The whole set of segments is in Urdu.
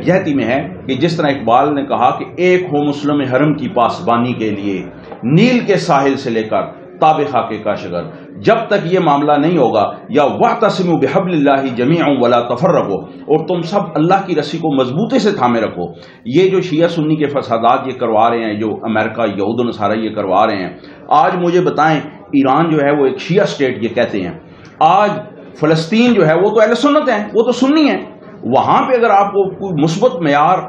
یکجہتی میں ہے کہ جس طرح اقبال نے کہا کہ ایک ہو مسلم حرم کی پاسبانی کے لیے نیل کے ساحل سے لے کر تاب خاکے کا شگر. جب تک یہ معاملہ نہیں ہوگا یا واعتصموا بحبل اللہ جمیعا ولا تفرقوا، اور تم سب اللہ کی رسی کو مضبوطی سے تھامے رکھو. یہ جو شیعہ سنی کے فسادات یہ کروا رہے ہیں، جو امریکہ یہود و نصارہ یہ کروا رہے ہیں، آج مجھے بتائیں ایران جو ہے وہ ایک شیعہ اسٹیٹ یہ کہتے ہیں، آج فلسطین جو ہے وہ تو اہل سنت ہیں، وہ تو سنی ہیں، وہاں پہ اگر آپ کو کوئی مثبت معیار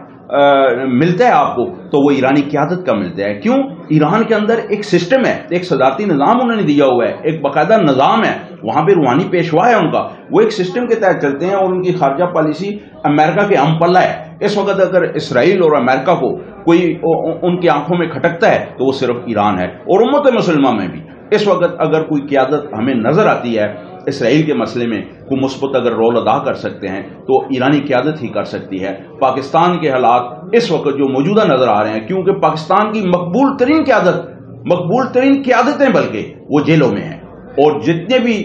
ملتا ہے آپ کو تو وہ ایرانی قیادت کا ملتا ہے. کیوں؟ ایران کے اندر ایک سسٹم ہے، ایک صدارتی نظام انہوں نے دیا ہوا ہے، ایک باقاعدہ نظام ہے، وہاں پہ روحانی پیشوا ہے ان کا، وہ ایک سسٹم کے تحت چلتے ہیں اور ان کی خارجہ پالیسی امریکہ کے ہم پلہ ہے. اس وقت اگر اسرائیل اور امریکہ کو کوئی ان کی آنکھوں میں کھٹکتا ہے تو وہ صرف ایران ہے، اور امت مسلمہ میں بھی اس وقت اگر کوئی قیادت ہمیں نظر آتی ہے اسرائیل کے مسئلے میں کوئی مثبت اگر رول ادا کر سکتے ہیں تو ایرانی قیادت ہی کر سکتی ہے. پاکستان کے حالات اس وقت جو موجودہ نظر آ رہے ہیں، کیونکہ پاکستان کی مقبول ترین قیادتیں بلکہ وہ جیلوں میں ہیں، اور جتنے بھی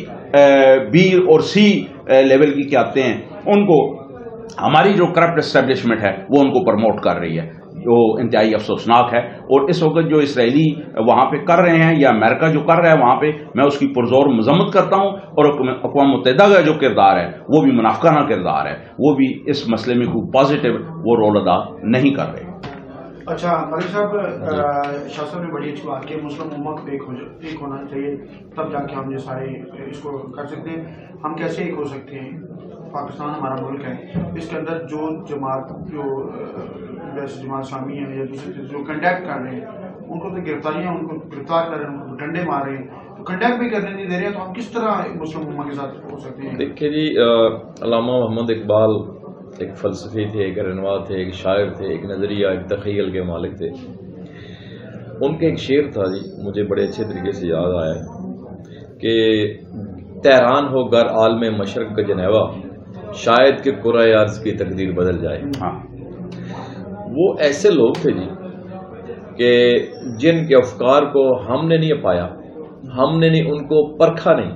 بی اور سی لیول کی قیادتیں ہیں ان کو ہماری جو کرپٹ اسٹیبلشمنٹ ہے وہ ان کو پروموٹ کر رہی ہے، جو انتہائی افسوسناک ہے. اور اس وقت جو اسرائیلی وہاں پہ کر رہے ہیں یا امریکہ جو کر رہا ہے وہاں پہ، میں اس کی پرزور مذمت کرتا ہوں، اور اقوام متحدہ کا جو کردار ہے وہ بھی منافقانہ کردار ہے، وہ بھی اس مسئلے میں کوئی پازیٹیو وہ رول ادا نہیں کر رہے. اچھا ملک صاحب، شاہ صاحب نے بڑی اچھی بات کی، مسلم امت ایک ہونا چاہیے، تب جا کے ہم یہ سارے اس کو کر سکتے ہیں. ہم کیسے ایک ہو سکتے ہیں؟ پاکستان ہمارا ملک ہے، اس کے اندر جو جماعت جو جیسے جماعت اسلامی ہے یا دوسرے جو کنڈیکٹ کر رہے ہیں ان کو تو گرفتاریاں، ان کو گرفتار کر رہے ہیں، ان کو ڈنڈے مار رہے ہیں، تو کنڈیکٹ بھی کرنے نہیں دے رہے ہیں، تو ہم کس طرح مسلم امت کے ساتھ ہو سکتے ہیں؟ دیکھیے جی، علامہ محمد اقبال ایک فلسفی تھے، ایک رہنما تھے، ایک شاعر تھے، ایک نظریہ، ایک تخیل کے مالک تھے. ان کا ایک شعر تھا جی، مجھے بڑے اچھے طریقے سے یاد آیا کہ تہران ہو گر عالم مشرق کا جنیوا، شاید کہ قرۂ ارض کی تقدیر بدل جائے. وہ ایسے لوگ تھے جی کہ جن کے افکار کو ہم نے نہیں پایا، ہم نے نہیں ان کو پرکھا، نہیں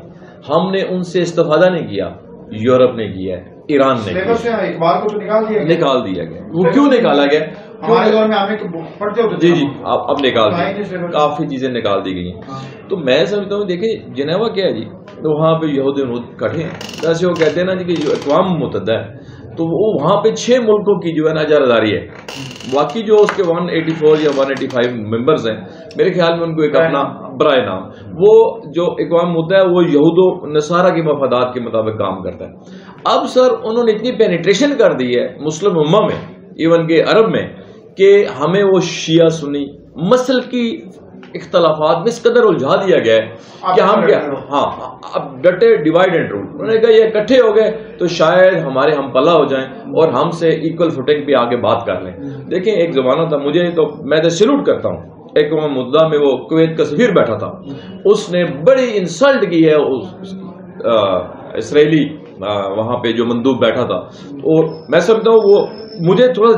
ہم نے ان سے استفادہ نہیں کیا، یورپ نے کیا ہے، ایران نے اقبال کو تو نکال دیا گیا. وہ کیوں نکالا گیا؟ ہمارے دور میں ہمیں پڑھتے ہوتے جی اب نکال دی، کافی چیزیں نکال دی گئی ہیں. تو میں سمجھتا ہوں دیکھیں جنیوا کیا ہے جی، تو وہاں پہ یہود کٹھے ہیں، جیسے وہ کہتے ہیں نا جی کہ جو اقوام متحدہ ہے تو وہ وہاں پہ 6 ملکوں کی جو ہے نا اجارہ ہے. باقی جو اس کے 184 یا 185 ممبرز ہیں، میرے خیال میں ان کو ایک اپنا برائے نام، وہ جو اقوام متحدہ ہے وہ یہود و نصارہ کے مفادات کے مطابق کام کرتا ہے. اب سر انہوں نے اتنی پینیٹریشن کر دی ہے مسلم امہ میں، ایون کہ عرب میں، کہ ہمیں وہ شیعہ سنی مسل کی اختلافات میں اس قدر الجھا دیا گیا ہے کہ ہم کیا، اب ڈٹے ڈیوائڈ اینڈ رول. انہوں نے کہا یہ اکٹھے ہو گئے تو شاید ہمارے ہم پلہ ہو جائیں اور ہم سے ایکول فوٹنگ پہ آگے بات کر لیں. دیکھیں ایک زمانہ تھا، مجھے تو میں تو سیلوٹ کرتا ہوں، اقوام متحدہ میں وہ کویت کا سفیر بیٹھا تھا، اس نے بڑی انسلٹ کی ہے اسرائیلی وہاں پہ جو مندوب بیٹھا تھا. اور میں سمجھتا ہوں وہ مجھے تھوڑا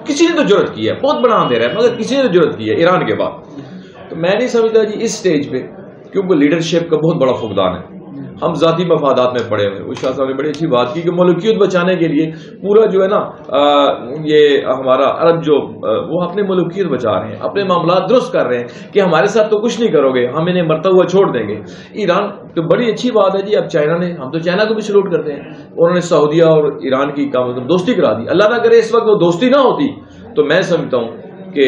کسی نے تو جرأت کی ہے، بہت بڑا اندھیرا ہے مگر کسی نے تو جرأت کی ہے ایران کے بعد. تو میں نہیں سمجھتا جی اس سٹیج پہ، کیونکہ لیڈرشپ کا بہت بڑا فقدان ہے، ہم ذاتی مفادات میں پڑے ہوئے. وہ شاہ صاحب نے بڑی اچھی بات کی کہ ملکیت بچانے کے لیے پورا جو ہے نا یہ ہمارا عرب جو وہ اپنے ملکیت بچا رہے ہیں، اپنے معاملات درست کر رہے ہیں کہ ہمارے ساتھ تو کچھ نہیں کرو گے، ہم انہیں مرتا ہوا چھوڑ دیں گے. ایران تو بڑی اچھی بات ہے جی. اب چائنا نے، ہم تو چائنا کو بھی سلوٹ کرتے ہیں، انہوں نے سعودیہ اور ایران کی دوستی کرا دی. اللہ نہ کرے اس وقت وہ دوستی نہ ہوتی تو میں سمجھتا ہوں کہ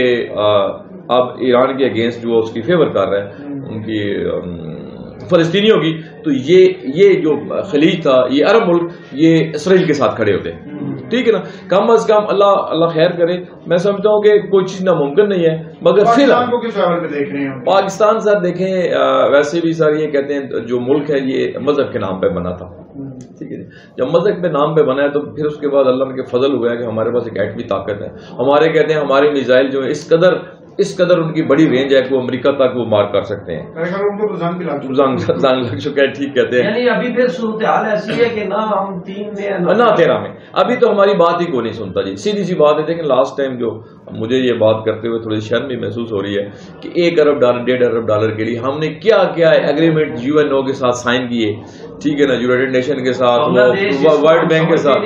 اب ایران کے اگینسٹ جو اس کی فیور کر رہا ہے ان کی فلسطینیوں کی، تو یہ جو خلیج تھا، یہ عرب ملک، یہ اسرائیل کے ساتھ کھڑے ہوتے ہیں. ٹھیک ہے نا، کم از کم اللہ خیر کرے. میں سمجھتا ہوں کہ کوئی چیز ناممکن نہیں ہے، مگر فی الحال پاکستان سر دیکھیں ویسے بھی سر یہ کہتے ہیں جو ملک ہے یہ مذہب کے نام پہ بنا تھا. ٹھیک ہے، جب مذہب کے نام پہ بنا ہے تو پھر اس کے بعد اللہ کے فضل ہوا ہے کہ ہمارے پاس ایک ایٹمی طاقت ہے. ہمارے کہتے ہیں ہمارے میزائل جو ہے اس قدر اس قدر ان کی بڑی رینج ہے کہ وہ امریکہ تک وہ مار کر سکتے ہیں. زنگ لگ چکا ہے, ٹھیک کہتے ہیں. یعنی ابھی پھر صورتحال ایسی ہے کہ نہ ہم 3 میں نہ 13 میں, ابھی تو ہماری بات ہی کو نہیں سنتا جی. سیدھی سی بات ہے. لیکن لاسٹ ٹائم جو مجھے یہ بات کرتے ہوئے تھوڑی شرم بھی محسوس ہو رہی ہے کہ $1 ارب $1.5 ارب کے لیے ہم نے کیا کیا ایگریمنٹ UNO کے ساتھ سائن کیے, ٹھیک ہے نا, یونائٹڈ نیشن کے ساتھ, ورلڈ بینک کے ساتھ.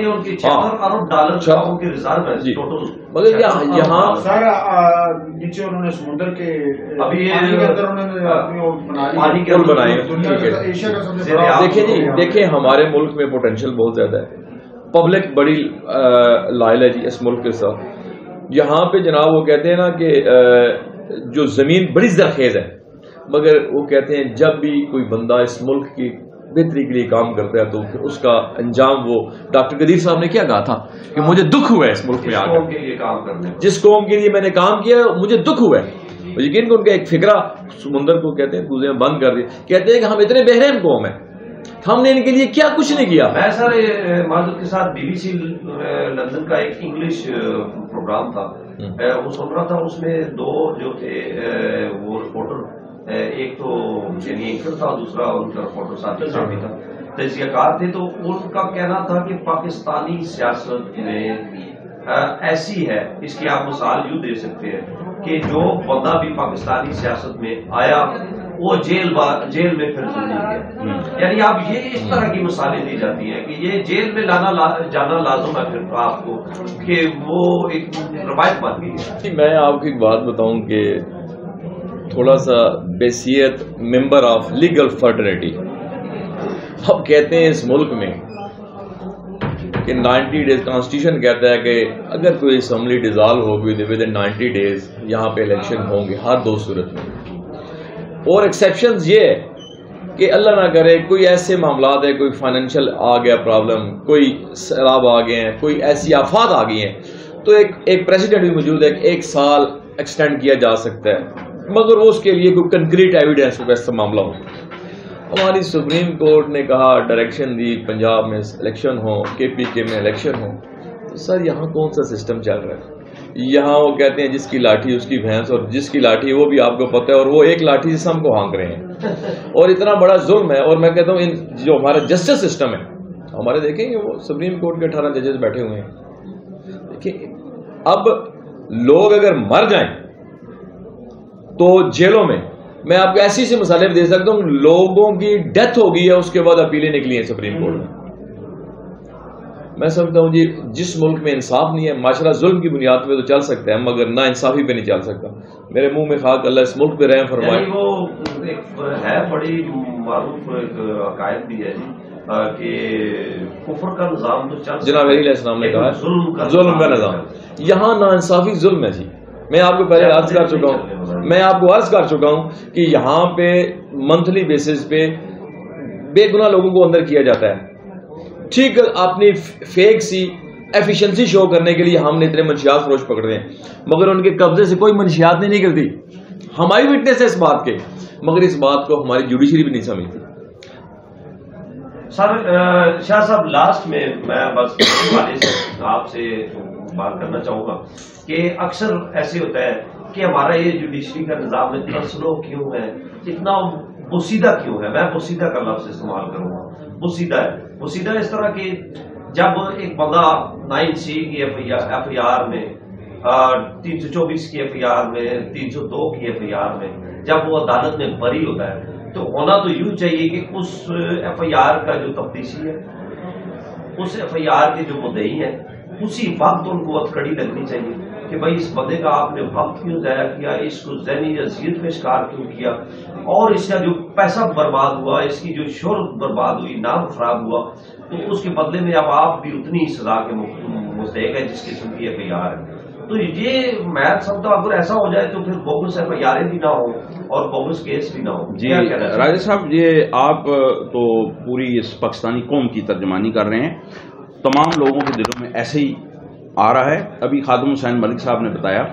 جی مگر یہاں نیچے انہوں نے سمندر کے ابھی پل بنائے. دیکھیں جی, دیکھیں ہمارے ملک میں پوٹینشیل بہت زیادہ ہے, پبلک بڑی لائل ہے جی اس ملک کے ساتھ. یہاں پہ جناب وہ کہتے ہیں نا کہ جو زمین بڑی زرخیز ہے, مگر وہ کہتے ہیں جب بھی کوئی بندہ اس ملک کی بہتری کے لیے کام کرتا ہے تو پھر اس کا انجام, وہ ڈاکٹر قدیر صاحب نے کیا کہا تھا کہ مجھے دکھ ہوا ہے اس ملک میں آ کر, جس قوم کے لیے میں نے کام کیا مجھے دکھ ہوا ہے. یقین کہ ان کا ایک فکرہ سمندر کو کہتے ہیں کوزے میں بند کر دیا, کہتے ہیں کہ ہم اتنے بہرحم قوم ہیں, ہم نے ان کے لیے کیا کچھ نہیں کیا. میں سر معذرت کے ساتھ BBC لندن کا ایک انگلش پروگرام تھا, وہ سن رہا تھا. اس میں 2 جو تھے وہ رپورٹر, ایک تو یعنی اینکر تھا, دوسرا ان کا رپورٹر ساتھی صاحب تھا, تجزیہ کار تھے. تو ان کا کہنا تھا کہ پاکستانی سیاست میں ایسی ہے, اس کی آپ مثال یوں دے سکتے ہیں کہ جو بندہ بھی پاکستانی سیاست میں آیا وہ جیل میں پھر زندگی ہے. یعنی آپ یہ اس طرح کی مثالیں دی جاتی ہیں کہ یہ جیل میں جانا لازم ہے پھر آپ کو, کہ وہ ایک روایت بن گئی ہے. میں آپ کو ایک بات بتاؤں کہ تھوڑا سا بحیثیت ممبر آف لیگل فرٹرنیٹی, اب کہتے ہیں اس ملک میں کہ 90 ڈیز کانسٹیٹیوشن کہتا ہے کہ اگر کوئی اسمبلی ڈیزالو ہوگی تو ود ان 90 ڈیز یہاں پہ الیکشن ہوں گے ہر 2 صورت میں. اور ایکسیپشنز یہ ہے کہ اللہ نہ کرے کوئی ایسے معاملات ہے, کوئی فائنینشیل آ گیا پرابلم, کوئی سیلاب آ گئے ہیں, کوئی ایسی آفات آ گئی ہیں, تو ایک پریسیڈنٹ بھی موجود ہے کہ 1 سال ایکسٹینڈ کیا جا سکتا ہے, مگر اس کے لیے کوئی کنکریٹ ایویڈنس کا معاملہ ہو. ہماری سپریم کورٹ نے کہا, ڈائریکشن دی پنجاب میں الیکشن ہو, KPK میں الیکشن ہو. تو سر یہاں کون سا سسٹم چل رہا ہے؟ یہاں وہ کہتے ہیں جس کی لاٹھی اس کی بھینس, اور جس کی لاٹھی وہ بھی آپ کو پتہ ہے, اور وہ ایک لاٹھی سے ہم کو ہانک رہے ہیں, اور اتنا بڑا ظلم ہے. اور میں کہتا ہوں جو ہمارا جسٹس سسٹم ہے ہمارے, دیکھیں گے وہ سپریم کورٹ کے 18 ججز بیٹھے ہوئے ہیں. دیکھیں اب لوگ اگر مر جائیں تو جیلوں میں آپ کو ایسی مثالیں بھی دے سکتا ہوں, لوگوں کی ڈیتھ ہو گئی ہے اس کے بعد اپیلیں نکلی ہیں سپریم کورٹ میں. میں سمجھتا ہوں جی جس ملک میں انصاف نہیں ہے, معاشرہ ظلم کی بنیاد پہ تو چل سکتا ہے مگر نا انصافی پہ نہیں چل سکتا. میرے منہ میں خاک, اللہ اس ملک پہ رحم فرمائے. وہ ایک ہے بڑی معروف ایک عقائد بھی ہے کہ کفر کا نظام تو چل, جناب علیہ السلام نے کہا ظلم کا نظام. یہاں نا انصافی ظلم ہے جی. میں آپ کو پہلے عرض کر چکا ہوں کہ یہاں پہ منتھلی بیسس پہ بے گناہ لوگوں کو اندر کیا جاتا ہے. ٹھیک, اپنی فیک سی ایفیشنسی شو کرنے کے لیے ہم نے اتنے منشیات فروش پکڑے ہیں, مگر ان کے قبضے سے کوئی منشیات نہیں نکلتی. ہماری وٹنس ہے اس بات کے, مگر اس بات کو ہماری جوڈیشری بھی نہیں سمجھتی. سر شاہ صاحب لاسٹ میں بس آپ سے بات کرنا چاہوں گا کہ اکثر ایسے ہوتا ہے کہ ہمارا یہ جوڈیشری کا نظام اتنا سلو کیوں ہے, اتنا بوسیدہ کیوں ہے. میں بوسیدہ کا لفظ استعمال کروں گا. بوسیدہ ہے, بوسیدہ اس طرح کہ جب ایک بندہ 9C کی FIR میں, 324 کی FIR میں, 302 کی FIR میں جب وہ عدالت میں بری ہوتا ہے تو ہونا تو یوں چاہیے کہ اس FIR کا جو تفتیشی ہے, اس FIR کے جو مدعی ہیں, اسی وقت ان کو ہتھکڑی لگنی چاہیے کہ بھائی اس بندے کا آپ نے وقت کیوں ضائع کیا, اس کو ذہنی اذیت کا شکار کیوں کیا, اور اس کا جو پیسہ برباد ہوا, اس کی جو شہرت برباد ہوئی, نام خراب ہوا, تو اس کے بدلے میں اب آپ بھی اتنی سزا کے مستحق ہے جس قسم کی FIR ہے. تو یہ میں سمجھتا ہوں اگر ایسا ہو جائے تو پھر بوگس FIR بھی نہ ہو اور بوگس کیس بھی نہ ہو. جی راجہ صاحب, یہ آپ تو پوری اس پاکستانی قوم کی ترجمانی کر رہے ہیں, تمام لوگوں کے دلوں میں ایسے ہی آ رہا ہے. ابھی خادم حسین ملک صاحب نے بتایا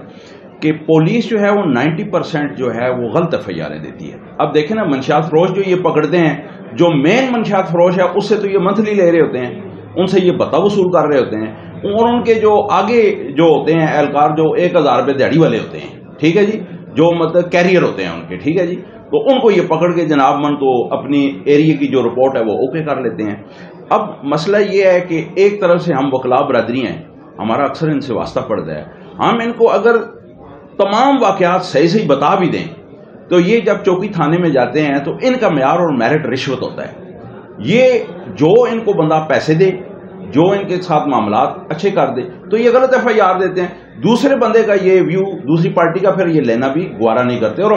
کہ پولیس جو ہے وہ 90% جو ہے وہ غلط FIRیں دیتی ہے. اب دیکھیں نا, منشیات فروش جو یہ پکڑتے ہیں, جو مین منشیات فروش ہے اس سے تو یہ منتھلی لے رہے ہوتے ہیں, ان سے یہ بتا وصول کر رہے ہوتے ہیں, اور ان کے جو آگے جو ہوتے ہیں اہلکار جو 1000 روپے دیہڑی والے ہوتے ہیں, ٹھیک ہے جی، جو مطلب کیریئر ہوتے ہیں ان کے، ٹھیک ہے جی، تو ان کو یہ پکڑ کے جناب من تو اپنی ایریے کی جو رپورٹ ہے وہ اوکے کر لیتے ہیں۔ اب مسئلہ یہ ہے کہ ایک طرف سے ہم وکلا برادری ہیں، ہمارا اکثر ان سے واسطہ پڑتا ہے، ہم ان کو اگر تمام واقعات صحیح صحیح بتا بھی دیں تو یہ جب چوکی تھانے میں جاتے ہیں تو ان کا معیار اور میرٹ رشوت ہوتا ہے۔ یہ جو ان کو بندہ پیسے دے، جو ان کے ساتھ معاملات اچھے کر دے تو یہ غلط FIR دیتے ہیں، دوسرے بندے کا یہ ویو، دوسری پارٹی کا پھر یہ لینا بھی گوارا نہیں کرتے۔ اور